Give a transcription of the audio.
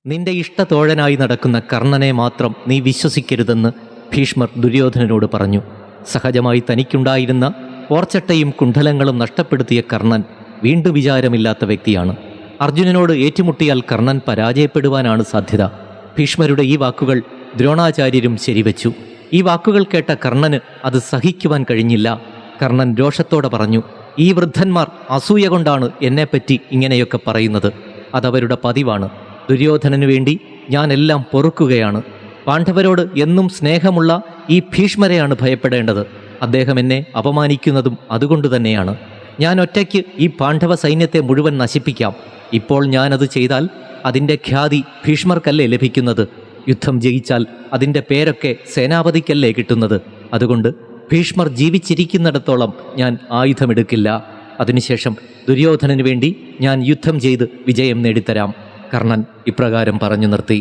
നിന്റെ ഇഷ്ടത്തോഴനായി നടക്കുന്ന കർണനെ മാത്രം നീ വിശ്വസിക്കരുതെന്ന് ഭീഷ്മർ ദുര്യോധനനോട് പറഞ്ഞു. സഹജമായി തനിക്കുണ്ടായിരുന്ന പോർച്ചട്ടയും കുണ്ഡലങ്ങളും നഷ്ടപ്പെടുത്തിയ കർണൻ വീണ്ടും വിചാരമില്ലാത്ത വ്യക്തിയാണ്. അർജുനനോട് ഏറ്റുമുട്ടിയാൽ കർണൻ പരാജയപ്പെടുവാനാണ് സാധ്യത. ഭീഷ്മരുടെ ഈ വാക്കുകൾ ദ്രോണാചാര്യരും ശരിവെച്ചു. ഈ വാക്കുകൾ കേട്ട കർണന് അത് സഹിക്കുവാൻ കഴിഞ്ഞില്ല. കർണൻ രോഷത്തോടെ പറഞ്ഞു, ഈ വൃദ്ധന്മാർ അസൂയ കൊണ്ടാണ് എന്നെപ്പറ്റി ഇങ്ങനെയൊക്കെ പറയുന്നത്. അതവരുടെ പതിവാണ്. ദുര്യോധനനു വേണ്ടി ഞാൻ എല്ലാം പൊറുക്കുകയാണ്. പാണ്ഡവരോട് എന്നും സ്നേഹമുള്ള ഈ ഭീഷ്മരെയാണ് ഭയപ്പെടേണ്ടത്. അദ്ദേഹം എന്നെ അപമാനിക്കുന്നതും അതുകൊണ്ട് തന്നെയാണ്. ഞാൻ ഒറ്റയ്ക്ക് ഈ പാണ്ഡവ സൈന്യത്തെ മുഴുവൻ നശിപ്പിക്കാം. ഇപ്പോൾ ഞാനത് ചെയ്താൽ അതിൻ്റെ ഖ്യാതി ഭീഷ്മർക്കല്ലേ ലഭിക്കുന്നത്? യുദ്ധം ജയിച്ചാൽ അതിൻ്റെ പേരൊക്കെ സേനാപതിക്കല്ലേ കിട്ടുന്നത്? അതുകൊണ്ട് ഭീഷ്മർ ജീവിച്ചിരിക്കുന്നിടത്തോളം ഞാൻ ആയുധമെടുക്കില്ല. അതിനുശേഷം ദുര്യോധനന് വേണ്ടി ഞാൻ യുദ്ധം ചെയ്ത് വിജയം നേടിത്തരാം. കർണൻ ഇപ്രകാരം പറഞ്ഞു നിർത്തി.